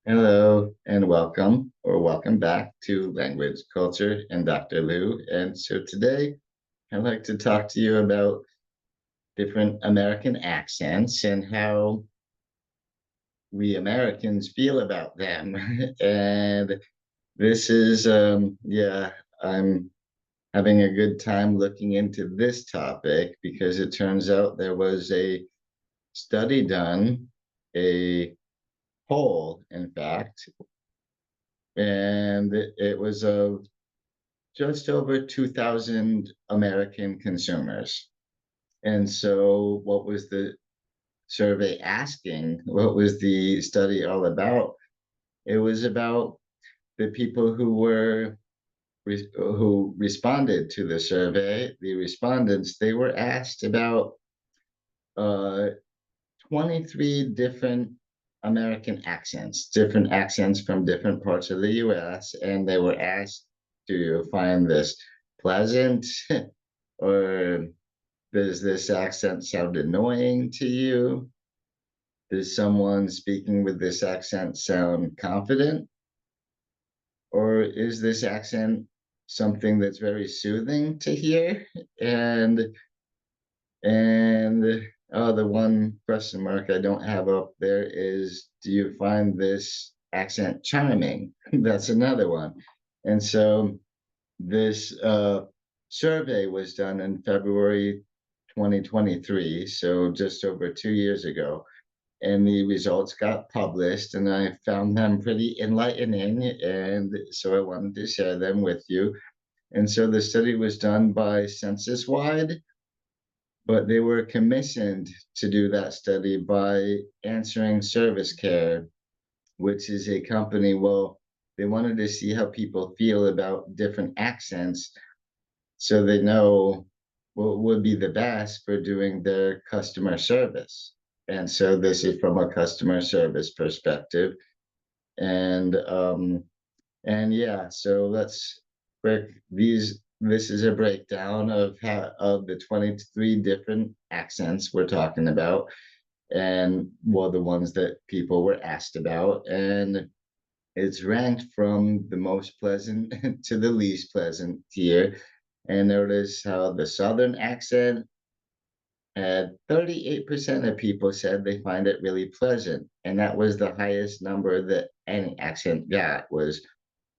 Hello and welcome or welcome back to Language, Culture, and Dr. Lou. And so today I'd like to talk to you about different American accents and how we Americans feel about them. And this is, yeah, I'm having a good time looking into this topic because it turns out there was a study done, a poll, in fact, and it was of just over 2,000 American consumers. And so, what was the survey asking? What was the study all about? It was about the people who responded to the survey. The respondents, they were asked about uh, 23 different American accents, different accents from different parts of the US, and they were asked, do you find this pleasant? Or does this accent sound annoying to you? Does someone speaking with this accent sound confident? Or is this accent something that's very soothing to hear? And and the one question mark I don't have up there is, do you find this accent charming? That's another one. And so this survey was done in February 2023, so just over 2 years ago. And the results got published, and I found them pretty enlightening. And so I wanted to share them with you. And so the study was done by Census Wide, but they were commissioned to do that study by Answering Service Care, which is a company. Well, they wanted to see how people feel about different accents so they know what would be the best for doing their customer service. And so this is from a customer service perspective. And yeah, so let's break these. This is a breakdown of how of the 23 different accents we're talking about, and well, the ones that people were asked about. And it's ranked from the most pleasant to the least pleasant tier. And notice how the Southern accent had 38% of people said they find it really pleasant. And that was the highest number that any accent got, was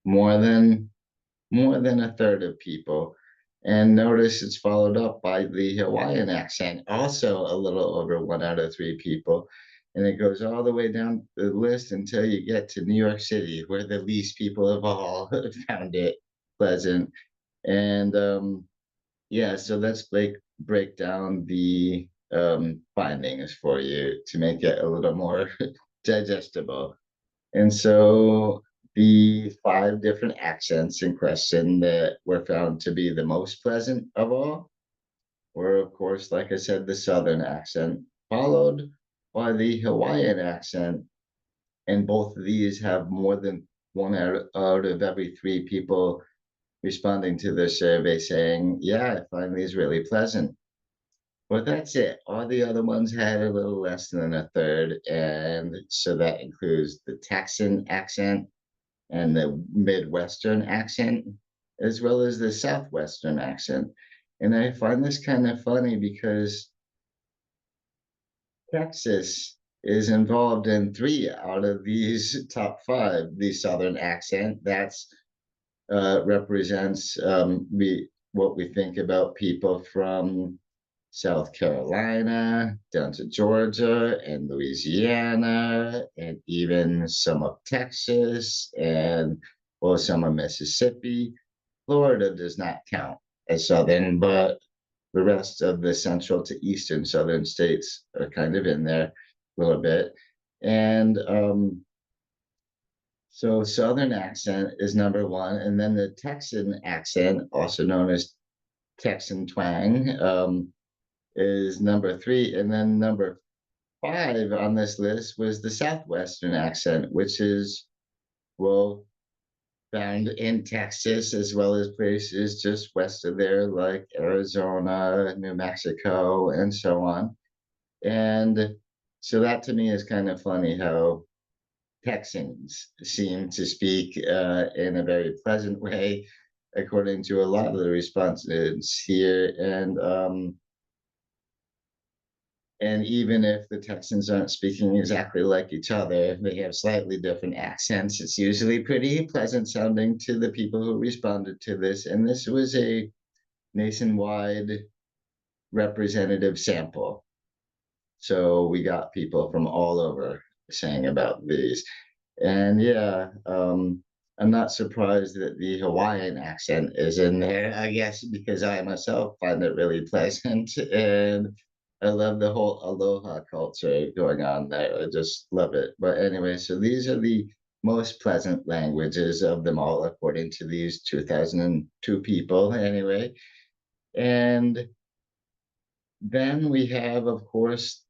more than more than a third of people. And notice it's followed up by the Hawaiian accent, also a little over 1 out of 3 people. And it goes all the way down the list until you get to New York City, where the least people of all found it pleasant. And yeah, so let's break down the findings for you to make it a little more digestible. And so the 5 different accents in question that were found to be the most pleasant of all were, of course, like I said, the Southern accent, followed by the Hawaiian accent. And both of these have more than out of every 3 people responding to the survey saying, yeah, I find these really pleasant. But that's it. All the other ones had a little less than a third. And so that includes the Texan accent and the Midwestern accent, as well as the Southwestern accent. And I find this kind of funny because Texas is involved in 3 out of these top 5. The Southern accent, that's represents what we think about people from South Carolina down to Georgia and Louisiana, and even some of Texas and well, some of Mississippi. Florida does not count as Southern, but the rest of the central to eastern Southern states are kind of in there a little bit. And so Southern accent is number 1, and then the Texan accent, also known as Texan twang, is number 3, and then number 5 on this list was the Southwestern accent, which is well found in Texas as well as places just west of there, like Arizona, New Mexico, and so on. And so that to me is kind of funny how Texans seem to speak in a very pleasant way, according to a lot of the responses here. And even if the Texans aren't speaking exactly like each other, they have slightly different accents. It's usually pretty pleasant sounding to the people who responded to this. And this was a nationwide representative sample. So we got people from all over saying about these. And yeah, I'm not surprised that the Hawaiian accent is in there, I guess, because I myself find it really pleasant. And I love the whole aloha culture going on there. I just love it. But anyway, so these are the most pleasant languages of them all, according to these 2002 people, anyway. And then we have, of course,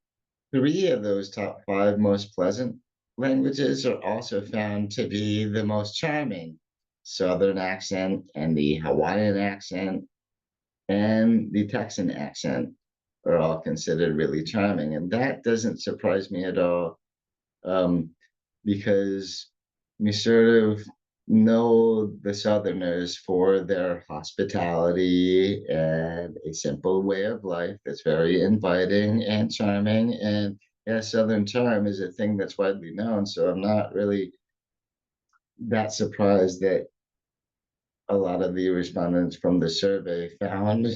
three of those top five most pleasant languages are also found to be the most charming. Southern accent and the Hawaiian accent and the Texan accent are all considered really charming. And that doesn't surprise me at all, um, because we sort of know the Southerners for their hospitality and a simple way of life that's very inviting and charming. And yeah, Southern charm is a thing that's widely known. So I'm not really that surprised that a lot of the respondents from the survey found,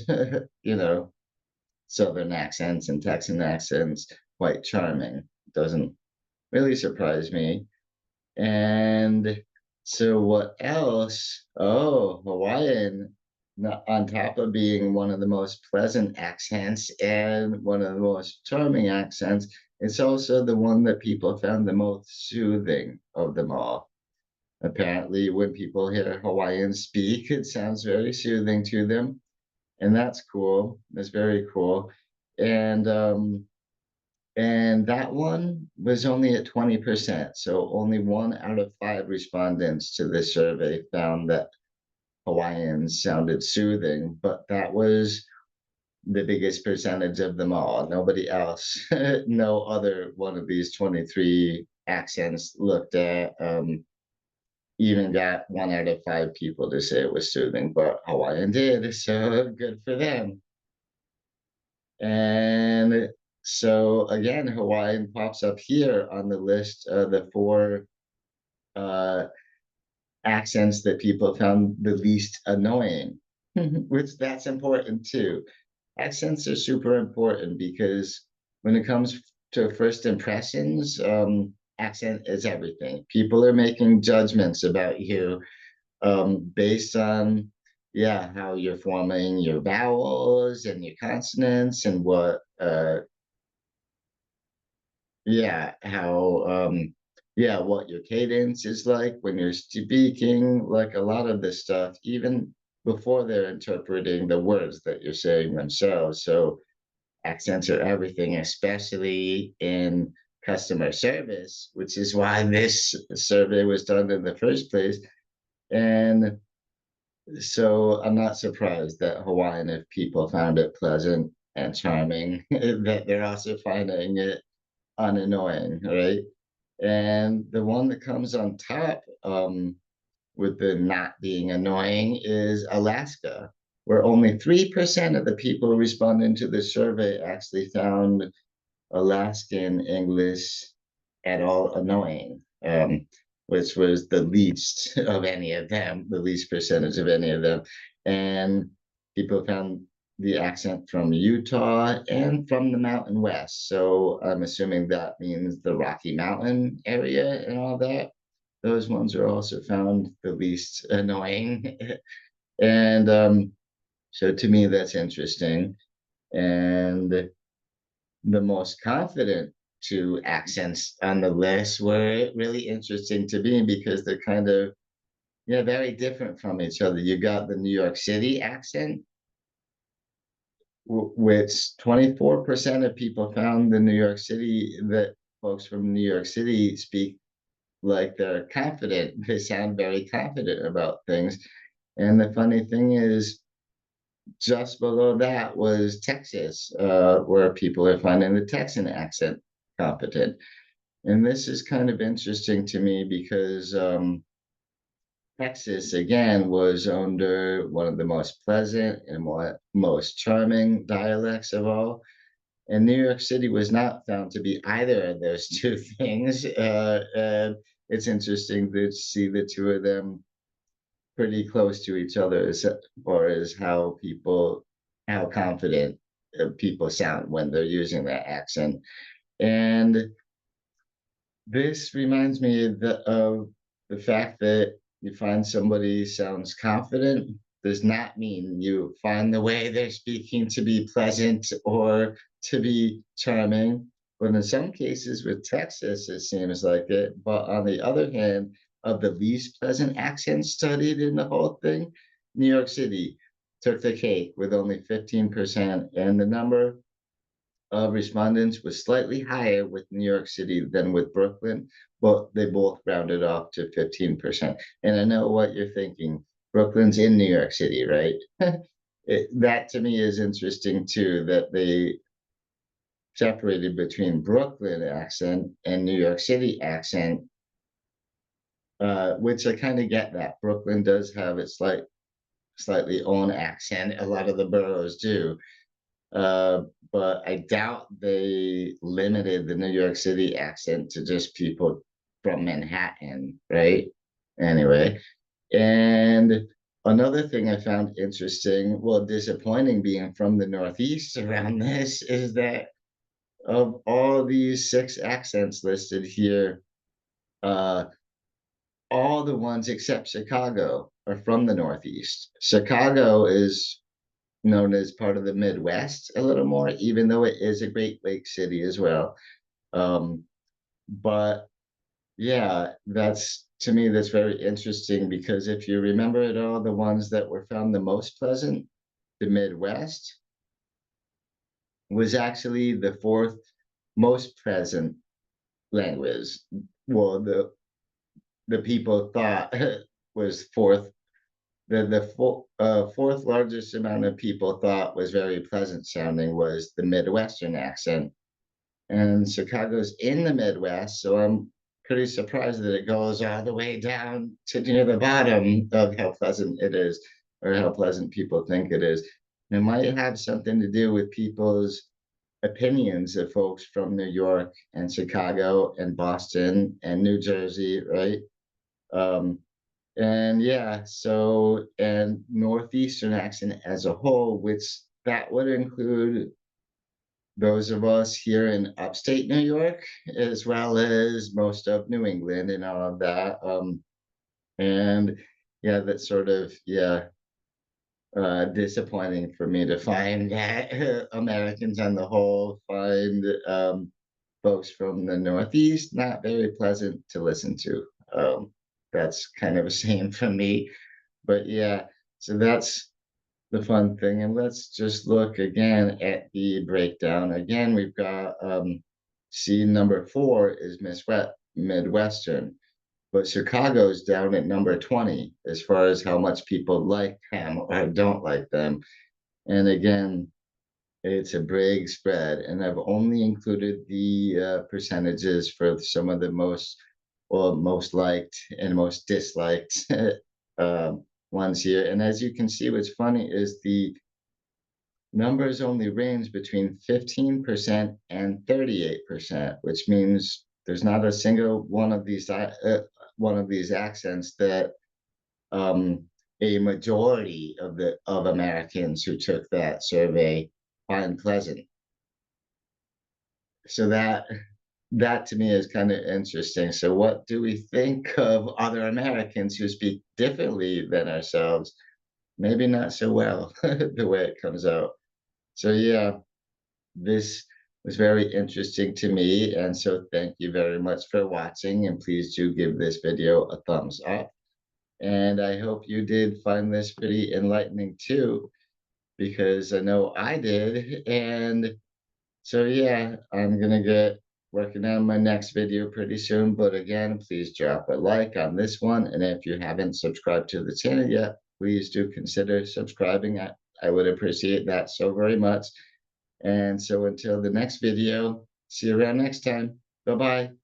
Southern accents and Texan accents quite charming. Doesn't really surprise me. And so what else? Oh, Hawaiian, on top of being one of the most pleasant accents and one of the most charming accents, it's also the one that people found the most soothing of them all. Apparently, when people hear Hawaiians speak, it sounds very soothing to them, and that's cool. That's very cool. And that one was only at 20%. So only one out of five respondents to this survey found that Hawaiians sounded soothing, but that was the biggest percentage of them all. Nobody else, no other one of these 23 accents looked at, even got one out of five people to say it was soothing, but Hawaiian did. So good for them. And so again, Hawaiian pops up here on the list of the four uh, accents that people found the least annoying, which that's important too. Accents are super important because when it comes to first impressions, accent is everything. People are making judgments about you based on, yeah, how you're forming your vowels and your consonants and what yeah, how yeah, what your cadence is like when you're speaking, like a lot of this stuff, even before they're interpreting the words that you're saying themselves. So accents are everything, especially in customer service, which is why this survey was done in the first place. And so I'm not surprised that Hawaiian, if people found it pleasant and charming, that they're also finding it unannoying, right? And the one that comes on top, with the not being annoying is Alaska, where only 3% of the people responding to the survey actually found Alaskan English at all annoying, which was the least of any of them, the least percentage of any of them. And people found the accent from Utah and from the Mountain West. So I'm assuming that means the Rocky Mountain area and all that. Those ones are also found the least annoying. And so to me, that's interesting. And the most confident two accents on the list were really interesting to me because they're kind of, yeah, very different from each other. You got the New York City accent, which 24% of people found the New York City, that folks from New York City speak like they're confident. They sound very confident about things. And the funny thing is, just below that was Texas, where people are finding the Texan accent competent. And this is kind of interesting to me because Texas, again, was under one of the most pleasant and most charming dialects of all. And New York City was not found to be either of those two things. And it's interesting to see the two of them pretty close to each other as far as how confident people sound when they're using that accent. And this reminds me of the fact that you find somebody sounds confident does not mean you find the way they're speaking to be pleasant or to be charming. But in some cases with Texas, it seems like it. But on the other hand, of the least pleasant accents studied in the whole thing, New York City took the cake with only 15%, and the number of respondents was slightly higher with New York City than with Brooklyn, but they both rounded off to 15%. And I know what you're thinking. Brooklyn's in New York City, right? That to me is interesting too, that they separated between Brooklyn accent and New York City accent, which I kind of get that. Brooklyn does have its slightly own accent. A lot of the boroughs do. Uh, but I doubt they limited the New York City accent to just people from Manhattan, right? Anyway, and another thing I found interesting, well, disappointing being from the Northeast around this, is that of all these six accents listed here, uh, all the ones except Chicago are from the Northeast. Chicago is known as part of the Midwest a little more, even though it is a Great Lake city as well. Um, but yeah, that's to me, that's very interesting because if you remember it all, the ones that were found the most pleasant, the Midwest was actually the fourth most present language. Well, the people thought was fourth. The fourth largest amount of people thought was very pleasant sounding was the Midwestern accent, and Chicago's in the Midwest, so I'm pretty surprised that it goes all the way down to near the bottom of how pleasant it is, or how pleasant people think it is. It might have something to do with people's opinions of folks from New York and Chicago and Boston and New Jersey, right? Um, and yeah, so and Northeastern accent as a whole, which that would include those of us here in upstate New York, as well as most of New England and all of that. And yeah, that's sort of, yeah, disappointing for me to find that Americans on the whole find folks from the Northeast not very pleasant to listen to. That's kind of a shame for me. But yeah, so that's the fun thing. And let's just look again at the breakdown. Again, we've got C number 4 is Midwestern, but Chicago's down at number 20 as far as how much people like them or don't like them. And again, it's a big spread, and I've only included the percentages for some of the most liked and most disliked uh, ones here. And as you can see, what's funny is the numbers only range between 15% and 38%, which means there's not a single one of these accents that um, a majority of Americans who took that survey find pleasant. So that to me is kind of interesting. So what do we think of other Americans who speak differently than ourselves? Maybe not so well the way it comes out. So yeah, this was very interesting to me. And so thank you very much for watching. And please do give this video a thumbs up. And I hope you did find this pretty enlightening too, because I know I did. And so yeah, I'm gonna get working on my next video pretty soon. But again, please drop a like on this one. And if you haven't subscribed to the channel yet, please do consider subscribing. I would appreciate that so very much. And so until the next video, see you around next time. Bye-bye.